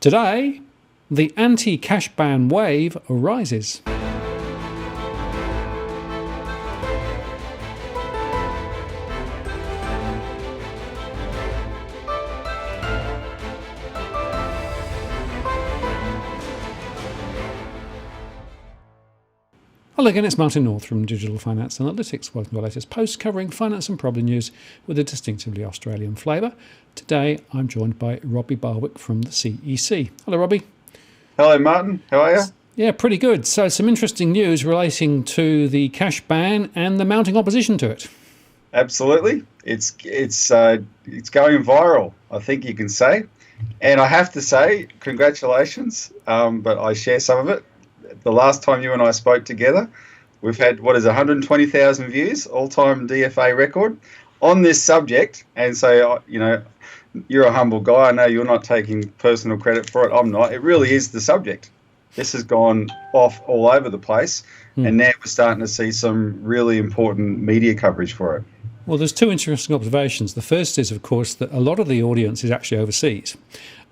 Today, the anti-cash ban wave arises. Hello again, it's Martin North from Digital Finance Analytics. Welcome to our latest post covering finance and property news with a distinctively Australian flavour. Today I'm joined by Robbie Barwick from the CEC. Hello, Robbie. Hello, Martin. How are you? Yeah, pretty good. So some interesting news relating to the cash ban and the mounting opposition to it. Absolutely. It's going viral, I think you can say. And I have to say, congratulations, but I share some of it. The last time you and I spoke together, we've had, 120,000 views, all-time DFA record on this subject. And so, you're a humble guy. I know you're not taking personal credit for it. I'm not. It really is the subject. This has gone off all over the place, and now we're starting to see some really important media coverage for it. Well, there's two interesting observations. The first is, of course, that a lot of the audience is actually overseas,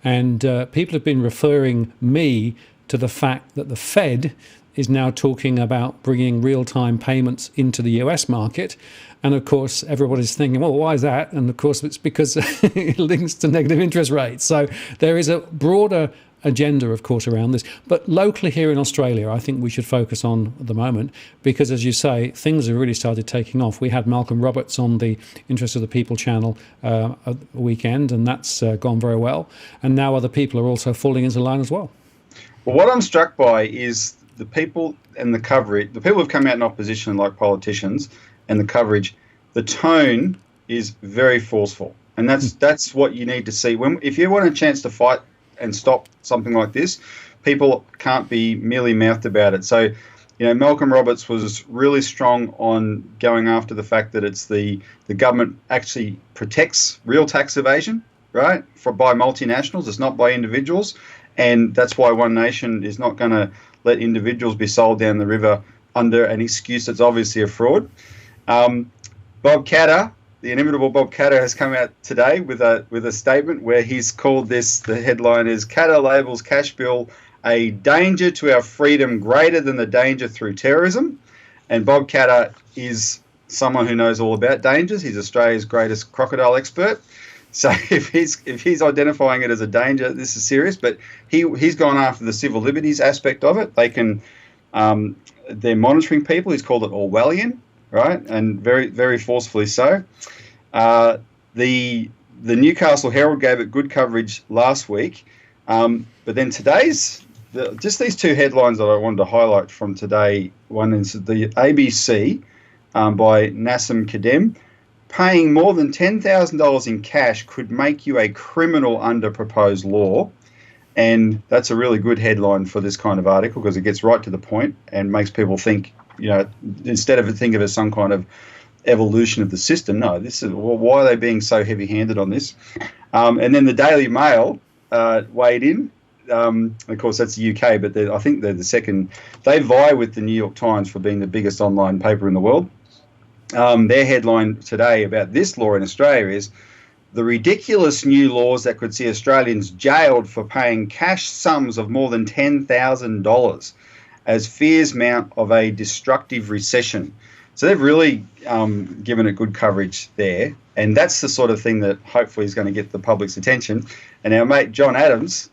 and people have been referring me to the fact that the Fed is now talking about bringing real-time payments into the US market. And of course, everybody's thinking, well, why is that? And of course, it's because it links to negative interest rates. So there is a broader agenda, of course, around this. But locally here in Australia, I think we should focus on at the moment, because as you say, things have really started taking off. We had Malcolm Roberts on the Interest of the People channel a weekend, and that's gone very well. And now other people are also falling into line as well. Well, what I'm struck by is the people and the coverage. The people who've come out in opposition, like politicians, and the coverage. The tone is very forceful, and that's what you need to see. If you want a chance to fight and stop something like this, people can't be merely mouthed about it. So, Malcolm Roberts was really strong on going after the fact that it's the government actually protects real tax evasion, right, by multinationals. It's not by individuals. And that's why One Nation is not going to let individuals be sold down the river under an excuse that's obviously a fraud. Bob Katter, the inimitable Bob Katter, has come out today with a statement where he's called this, the headline is, Katter labels cash bill a danger to our freedom greater than the danger through terrorism. And Bob Katter is someone who knows all about dangers. He's Australia's greatest crocodile expert. So if he's identifying it as a danger, this is serious. But he's gone after the civil liberties aspect of it. They're monitoring people. He's called it Orwellian, right? And very, very forcefully so. The Newcastle Herald gave it good coverage last week, but then just these two headlines that I wanted to highlight from today. One is the ABC by Nassim Kadem. Paying more than $10,000 in cash could make you a criminal under proposed law. And that's a really good headline for this kind of article, because it gets right to the point and makes people think, instead of think of it as some kind of evolution of the system, no, this is, well, why are they being so heavy-handed on this? And then the Daily Mail weighed in. Of course, that's the UK, but I think they're the second. They vie with the New York Times for being the biggest online paper in the world. Their headline today about this law in Australia is, the ridiculous new laws that could see Australians jailed for paying cash sums of more than $10,000 as fears mount of a destructive recession. So they've really given it good coverage there. And that's the sort of thing that hopefully is going to get the public's attention. And our mate John Adams,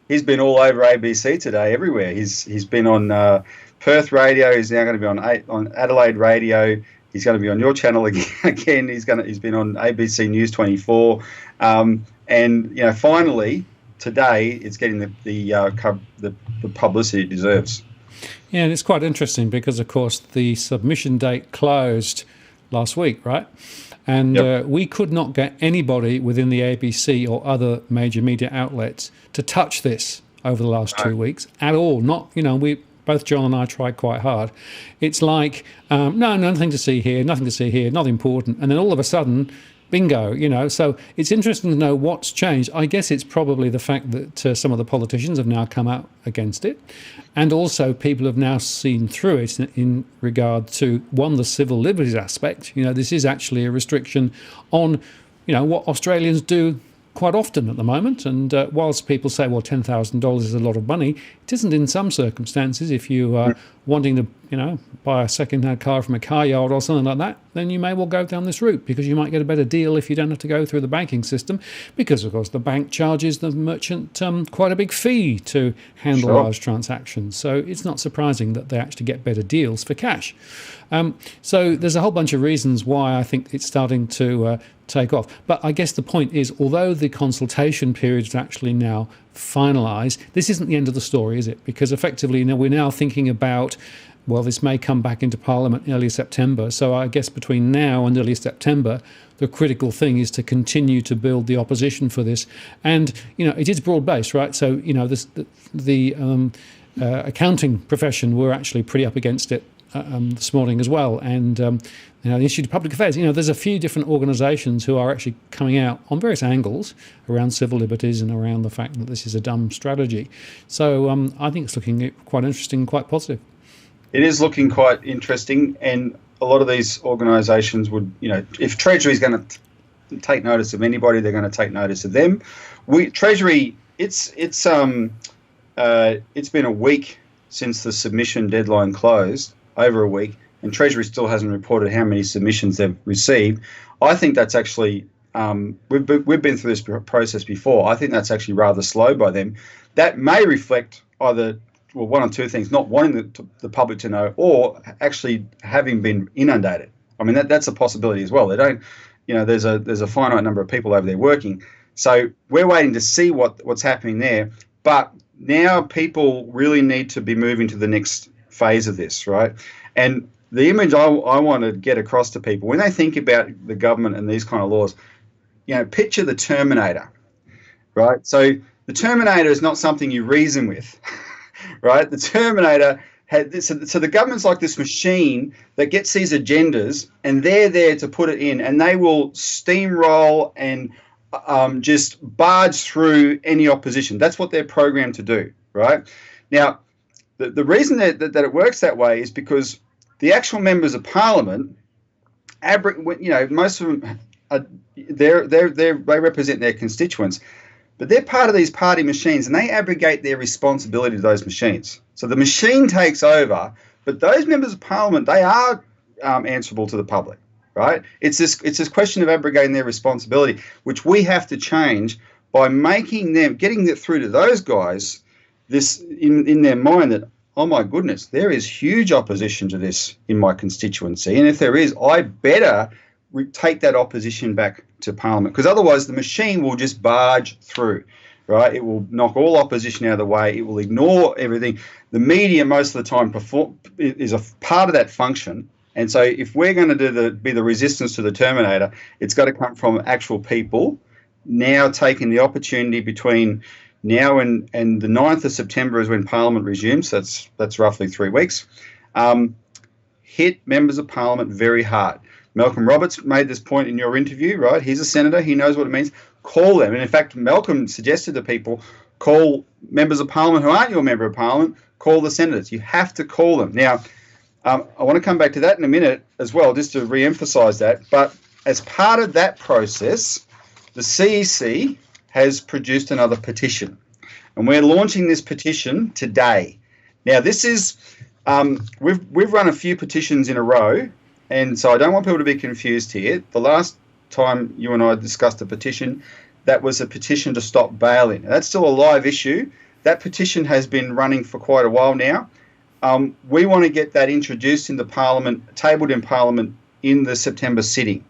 he's been all over ABC today, everywhere. He's been on Perth radio. He's now going to be on Adelaide radio. He's going to be on your channel again. He's been on ABC News 24, and finally today it's getting the publicity it deserves. Yeah, and it's quite interesting because, of course, the submission date closed last week, right? And we could not get anybody within the ABC or other major media outlets to touch this over the last 2 weeks at all. Not, both John and I tried quite hard. It's like, no, nothing to see here, not important. And then all of a sudden, bingo, So it's interesting to know what's changed. I guess it's probably the fact that some of the politicians have now come out against it. And also people have now seen through it in regard to, one, the civil liberties aspect. This is actually a restriction on, what Australians do quite often at the moment. And whilst people say, well, $10,000 is a lot of money, it isn't in some circumstances. If you are wanting to, buy a second-hand car from a car yard or something like that, then you may well go down this route because you might get a better deal if you don't have to go through the banking system, because, of course, the bank charges the merchant quite a big fee to handle large transactions. So it's not surprising that they actually get better deals for cash. So there's a whole bunch of reasons why I think it's starting to take off. But I guess the point is, although the consultation period is actually now finalised, this isn't the end of the story, is it? Because effectively, we're now thinking about, well, this may come back into Parliament in early September. So I guess between now and early September, the critical thing is to continue to build the opposition for this. And, it is broad-based, right? So, the accounting profession were actually pretty up against it this morning as well. And, the Institute of Public Affairs, there's a few different organisations who are actually coming out on various angles around civil liberties and around the fact that this is a dumb strategy. So I think it's looking quite interesting, quite positive. It is looking quite interesting, and a lot of these organisations would, if Treasury is going to take notice of anybody, they're going to take notice of them. Treasury, it's been a week since the submission deadline closed, over a week, and Treasury still hasn't reported how many submissions they've received. I think that's actually, we've been through this process before. I think that's actually rather slow by them. That may reflect either, one or two things: not wanting the public to know, or actually having been inundated. I mean, that's a possibility as well. They don't, there's a finite number of people over there working. So we're waiting to see what's happening there. But now people really need to be moving to the next phase of this, right? And the image I want to get across to people when they think about the government and these kind of laws, picture the Terminator, right? So the Terminator is not something you reason with. Right, the Terminator had so the government's like this machine that gets these agendas, and they're there to put it in, and they will steamroll and just barge through any opposition. That's what they're programmed to do. Right now, the reason that it works that way is because the actual members of Parliament, most of them they represent their constituents. But they're part of these party machines, and they abrogate their responsibility to those machines. So the machine takes over, but those members of Parliament, they are answerable to the public, right? It's this question of abrogating their responsibility, which we have to change by making them, getting it through to those guys, this in their mind that, oh my goodness, there is huge opposition to this in my constituency, and if there is, I better take that opposition back to Parliament, because otherwise the machine will just barge through, right? It will knock all opposition out of the way. It will ignore everything. The media most of the time is a part of that function. And so if we're going to be the resistance to the Terminator, it's got to come from actual people now taking the opportunity between now and the 9th of September is when Parliament resumes. That's roughly 3 weeks. Hit members of Parliament very hard. Malcolm Roberts made this point in your interview, right? He's a senator. He knows what it means. Call them. And in fact, Malcolm suggested to people, call members of Parliament who aren't your member of Parliament, call the senators. You have to call them. Now, I want to come back to that in a minute as well, just to re-emphasise that. But as part of that process, the CEC has produced another petition. And we're launching this petition today. Now, this is, we've run a few petitions in a row, and so I don't want people to be confused here. The last time you and I discussed a petition, that was a petition to stop bail-in. That's still a live issue. That petition has been running for quite a while now. We want to get that introduced into Parliament, tabled in Parliament in the September sitting,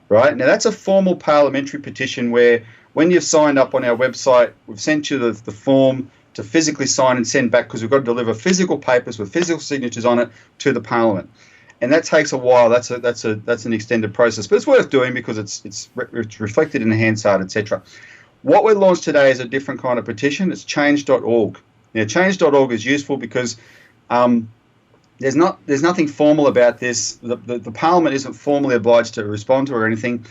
right? Now, that's a formal parliamentary petition where when you've signed up on our website, we've sent you the form to physically sign and send back, because we've got to deliver physical papers with physical signatures on it to the Parliament. And that takes a while. That's an extended process, but it's worth doing because it's reflected in the Hansard, etc. What we launched today is a different kind of petition. It's change.org. Now, change.org is useful because there's nothing formal about this. The Parliament isn't formally obliged to respond to it or anything,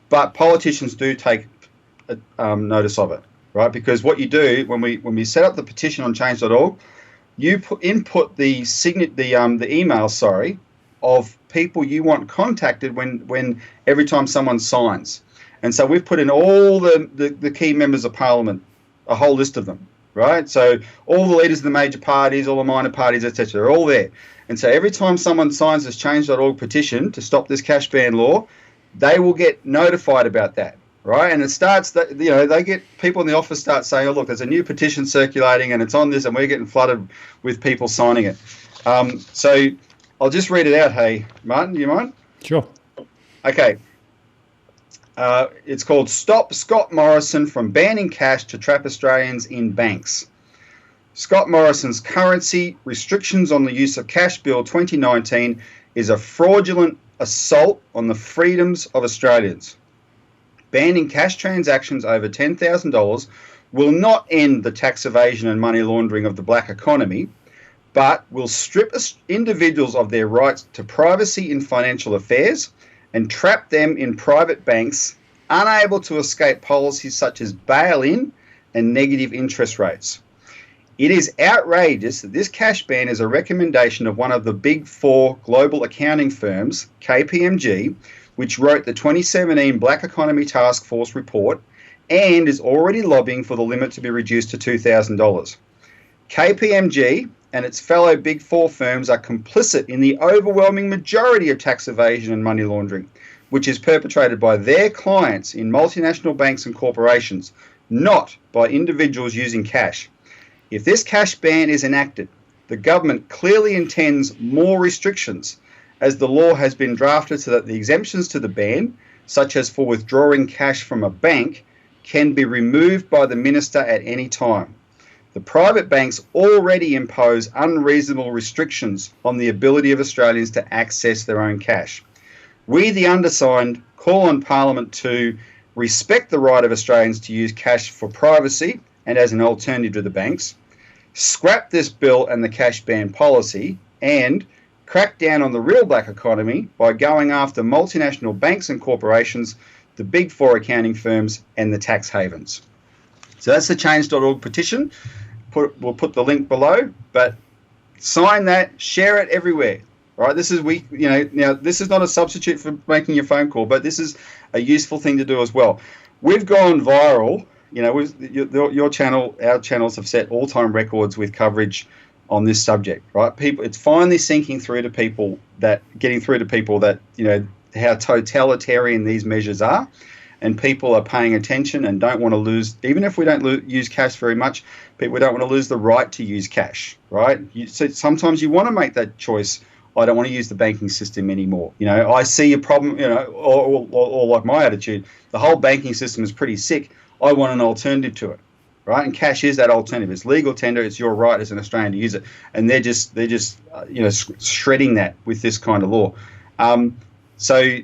but politicians do take notice of it, right? Because what you do when we set up the petition on change.org, you input the email, of people you want contacted when every time someone signs. And so we've put in all the key members of Parliament, a whole list of them, right? So all the leaders of the major parties, all the minor parties, etc., they're all there. And so every time someone signs this change.org petition to stop this cash ban law, they will get notified about that, right? And it starts that, they get people in the office start saying, oh, look, there's a new petition circulating and it's on this, and we're getting flooded with people signing it. So I'll just read it out. Hey, Martin, do you mind? Sure. Okay. It's called Stop Scott Morrison from Banning Cash to Trap Australians in Banks. Scott Morrison's Currency Restrictions on the Use of Cash Bill 2019 is a fraudulent assault on the freedoms of Australians. Banning cash transactions over $10,000 will not end the tax evasion and money laundering of the black economy, but will strip individuals of their rights to privacy in financial affairs and trap them in private banks, unable to escape policies such as bail-in and negative interest rates. It is outrageous that this cash ban is a recommendation of one of the big four global accounting firms, KPMG, which wrote the 2017 Black Economy Task Force report and is already lobbying for the limit to be reduced to $2,000. KPMG and its fellow big four firms are complicit in the overwhelming majority of tax evasion and money laundering, which is perpetrated by their clients in multinational banks and corporations, not by individuals using cash. If this cash ban is enacted, the government clearly intends more restrictions, as the law has been drafted so that the exemptions to the ban, such as for withdrawing cash from a bank, can be removed by the minister at any time. The private banks already impose unreasonable restrictions on the ability of Australians to access their own cash. We, the undersigned, call on Parliament to respect the right of Australians to use cash for privacy and as an alternative to the banks, scrap this bill and the cash ban policy, and crack down on the real black economy by going after multinational banks and corporations, the big four accounting firms, and the tax havens. So that's the change.org petition. We'll put the link below, but sign that, share it everywhere. Right? This is now this is not a substitute for making your phone call, but this is a useful thing to do as well. We've gone viral. Your channel, our channels have set all-time records with coverage on this subject. Right? It's finally getting through to people that how totalitarian these measures are. And people are paying attention and don't want to lose, even if we don't use cash very much, people don't want to lose the right to use cash, right? So sometimes you want to make that choice. I don't want to use the banking system anymore. I see a problem, or like my attitude, the whole banking system is pretty sick. I want an alternative to it, right? And cash is that alternative. It's legal tender. It's your right as an Australian to use it. And they're just shredding that with this kind of law. So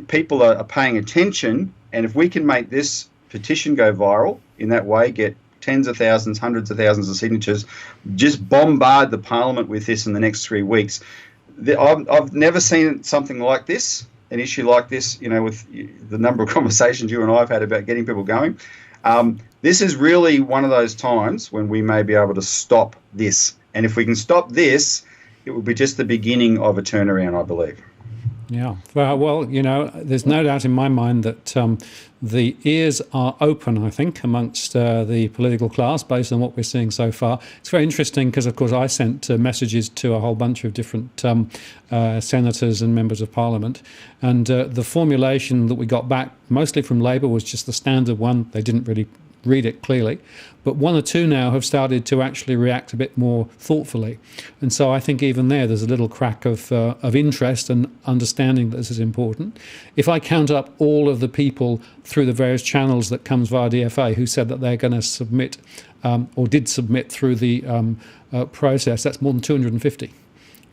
people are paying attention. And if we can make this petition go viral in that way, get tens of thousands, hundreds of thousands of signatures, just bombard the Parliament with this in the next 3 weeks. I've never seen something like this, an issue like this, with the number of conversations you and I have had about getting people going. This is really one of those times when we may be able to stop this. And if we can stop this, it will be just the beginning of a turnaround, I believe. Yeah, well, there's no doubt in my mind that the ears are open, I think, amongst the political class based on what we're seeing so far. It's very interesting because, of course, I sent messages to a whole bunch of different senators and members of Parliament, and the formulation that we got back, mostly from Labor, was just the standard one. They didn't really read it clearly, but one or two now have started to actually react a bit more thoughtfully, and so I think even there's a little crack of interest and understanding that this is important. If I count up all of the people through the various channels that comes via DFA who said that they're going to submit or did submit through the process, that's more than 250.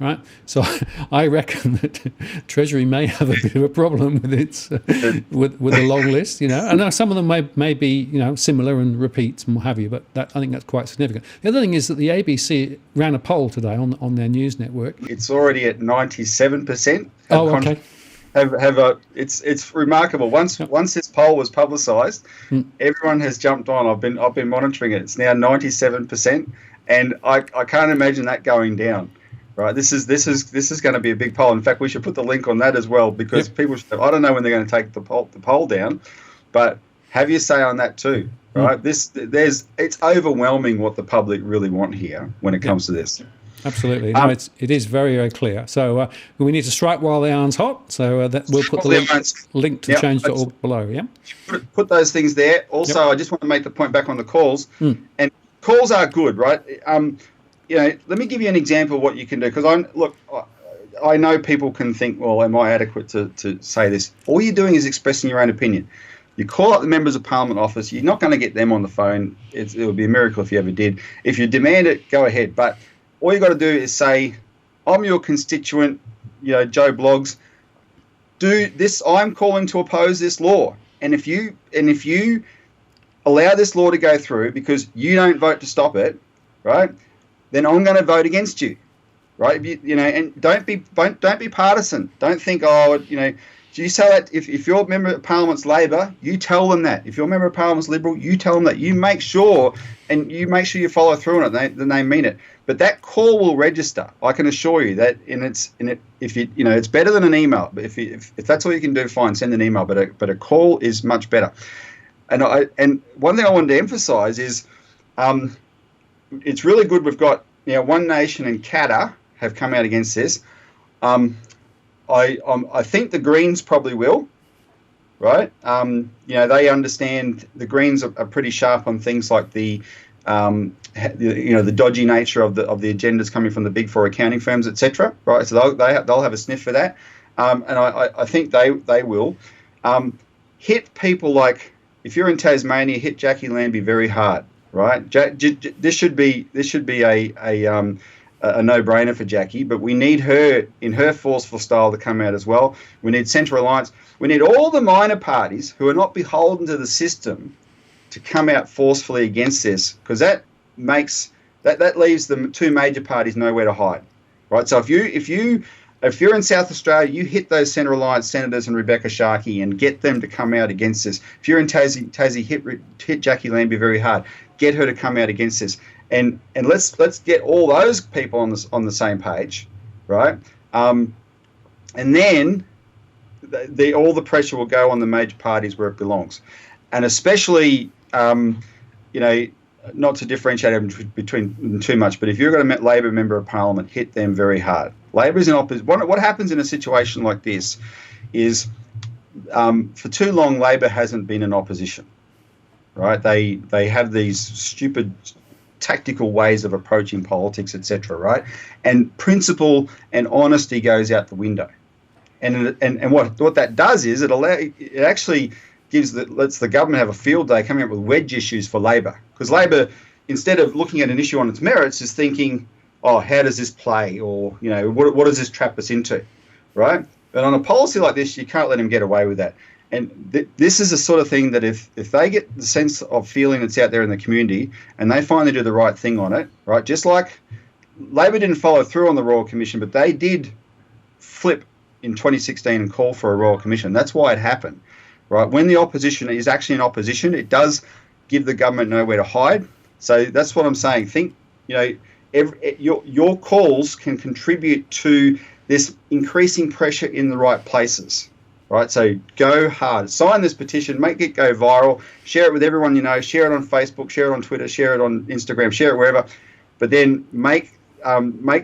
Right, so I reckon that Treasury may have a bit of a problem with its with a long list, And now some of them may be similar and repeats and what have you, but I think that's quite significant. The other thing is that the ABC ran a poll today on their news network. It's already at 97%. Oh, okay. It's remarkable. Once this poll was publicised, everyone has jumped on. I've been monitoring it. It's now 97%, and I can't imagine that going down. Right, this is going to be a big poll. In fact, we should put the link on that as well, because people should. I don't know when they're going to take the poll down, but have your say on that too, right? It's overwhelming what the public really want here when it comes to this. Absolutely. No, it is very, very clear. So we need to strike while the iron's hot. So we'll put the link to change.org below. Yeah. Put those things there. Also, I just want to make the point back on the calls. And calls are good, right? Let me give you an example of what you can do. Because I know people can think, well, am I adequate to say this? All you're doing is expressing your own opinion. You call up the members of Parliament office. You're not going to get them on the phone. It would be a miracle if you ever did. If you demand it, go ahead. But all you got to do is say, I'm your constituent, Joe Bloggs. Do this. I'm calling to oppose this law. And if you allow this law to go through because you don't vote to stop it, right? Then I'm going to vote against you, right? And don't be partisan. Don't think, you say that if your member of Parliament's Labor, you tell them that. If your member of Parliament's Liberal, you tell them that. You make sure you follow through on it. Then they mean it. But that call will register. I can assure you that. It's better than an email. But if that's all you can do, fine, send an email. But a call is much better. And one thing I wanted to emphasise is, it's really good. We've got One Nation and Qatar have come out against this. I think the Greens probably will, right? They understand the Greens are pretty sharp on things like the dodgy nature of the agendas coming from the big four accounting firms, etc. Right? So they'll have a sniff for that, and I think they will hit people like, if you're in Tasmania, hit Jackie Lambie very hard, right? This should be a no-brainer for Jackie, but we need her in her forceful style to come out as well. We need Centre Alliance. We need all the minor parties who are not beholden to the system to come out forcefully against this, because that leaves the two major parties nowhere to hide, right? So if you're in South Australia, you hit those Centre Alliance senators and Rebecca Sharkey and get them to come out against this. If you're in Tassie, hit Jackie Lambie very hard. Get her to come out against this. And let's get all those people on the same page, right? And then all the pressure will go on the major parties where it belongs, and especially not to differentiate between too much, but if you've got a Labor member of Parliament, hit them very hard. Labor is in opposition. What happens in a situation like this is, for too long, Labor hasn't been in opposition, right? They have these stupid tactical ways of approaching politics, etc., right? And principle and honesty goes out the window. And what that does is it actually lets the government have a field day coming up with wedge issues for Labor, because Labor, instead of looking at an issue on its merits, is thinking, oh, how does this play, or what does this trap us into, right? But on a policy like this, you can't let them get away with that. And this is the sort of thing that if they get the sense of feeling that's out there in the community and they finally do the right thing on it, right? Just like Labor didn't follow through on the Royal Commission, but they did flip in 2016 and call for a Royal Commission. That's why it happened, right? When the opposition is actually in opposition, it does give the government nowhere to hide. So that's what I'm saying. Think, your calls can contribute to this increasing pressure in the right places. Right, so go hard. Sign this petition, make it go viral, share it with everyone you know, share it on Facebook, share it on Twitter, share it on Instagram, share it wherever. But then make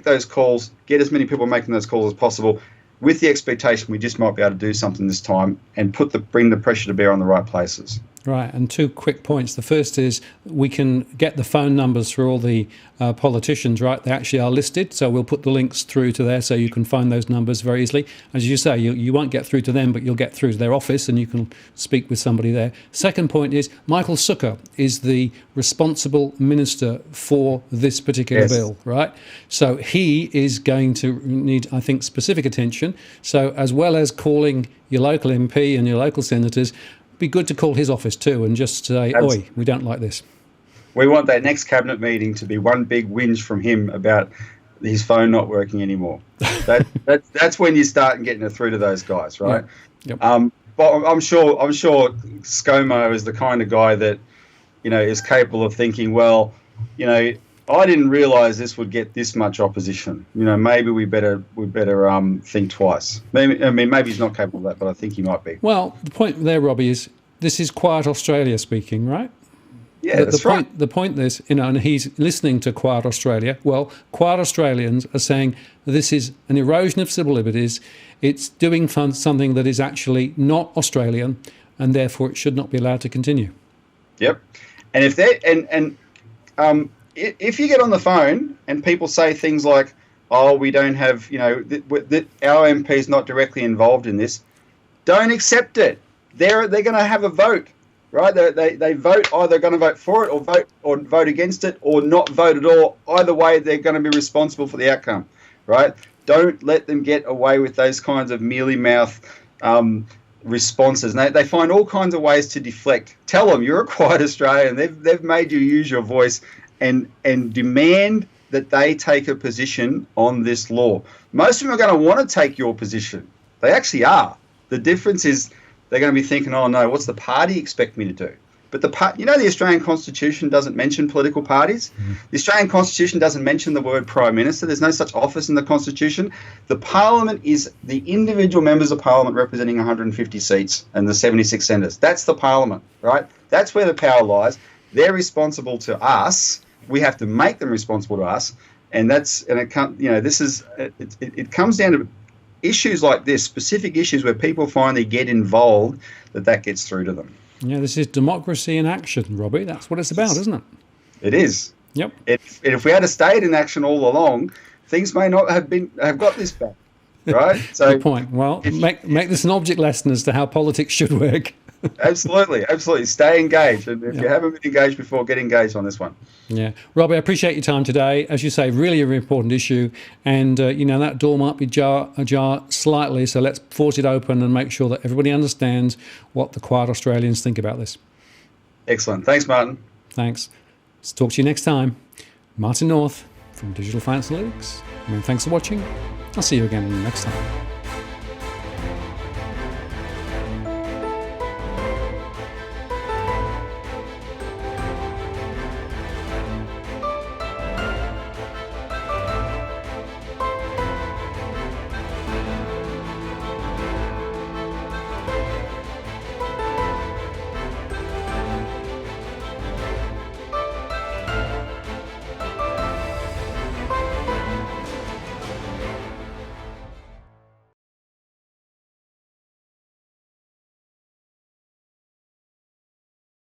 those calls, get as many people making those calls as possible, with the expectation we just might be able to do something this time and bring the pressure to bear on the right places. Right, and 2 quick points. The first is we can get the phone numbers for all the politicians, right? They actually are listed, so we'll put the links through to there so you can find those numbers very easily. As you say, you won't get through to them, but you'll get through to their office and you can speak with somebody there. Second point is Michael Sukkar is the responsible minister for this particular bill, right? So he is going to need, I think, specific attention. So as well as calling your local MP and your local senators, be good to call his office too and just say, oi, we don't like this. We want that next cabinet meeting to be one big whinge from him about his phone not working anymore. That's when you start getting it through to those guys, right? Yeah. Yep. But I'm sure ScoMo is the kind of guy that, is capable of thinking, well, I didn't realise this would get this much opposition. Maybe we better think twice. Maybe he's not capable of that, but I think he might be. Well, the point there, Robbie, is This is Quiet Australia speaking, right? Yeah, that's right. The point is, and he's listening to Quiet Australia. Well, Quiet Australians are saying this is an erosion of civil liberties. It's doing something that is actually not Australian, and therefore it should not be allowed to continue. Yep. And if if you get on the phone and people say things like, "Oh, we don't have, our MP is not directly involved in this," don't accept it. They're going to have a vote. Right, they vote, either going to vote for it or vote against it or not vote at all. Either way, they're going to be responsible for the outcome. Right? Don't let them get away with those kinds of mealy mouth responses. And they find all kinds of ways to deflect. Tell them you're a quiet Australian. They've made you use your voice and demand that they take a position on this law. Most of them are going to want to take your position. They actually are. The difference is, they're going to be thinking, oh no, what's the party expect me to do? But the Australian Constitution doesn't mention political parties. Mm-hmm. The Australian Constitution doesn't mention the word Prime Minister. There's no such office in the Constitution. The Parliament is the individual members of Parliament representing 150 seats and the 76 senators. That's the Parliament, right? That's where the power lies. They're responsible to us. We have to make them responsible to us. And it comes down to issues like this, specific issues where people finally get involved, that gets through to them. Yeah, this is democracy in action, Robbie. That's what it's about, isn't it? It is. Yep. If we had stayed in action all along, things may not have got this back, right? So good point. Well, make this an object lesson as to how politics should work. Absolutely. Stay engaged. And if you haven't been engaged before, get engaged on this one. Yeah. Robbie, I appreciate your time today. As you say, really a very important issue. And, that door might be ajar slightly. So let's force it open and make sure that everybody understands what the Quiet Australians think about this. Excellent. Thanks, Martin. Thanks. Let's talk to you next time. Martin North from Digital Finance Analytics. Thanks for watching. I'll see you again next time.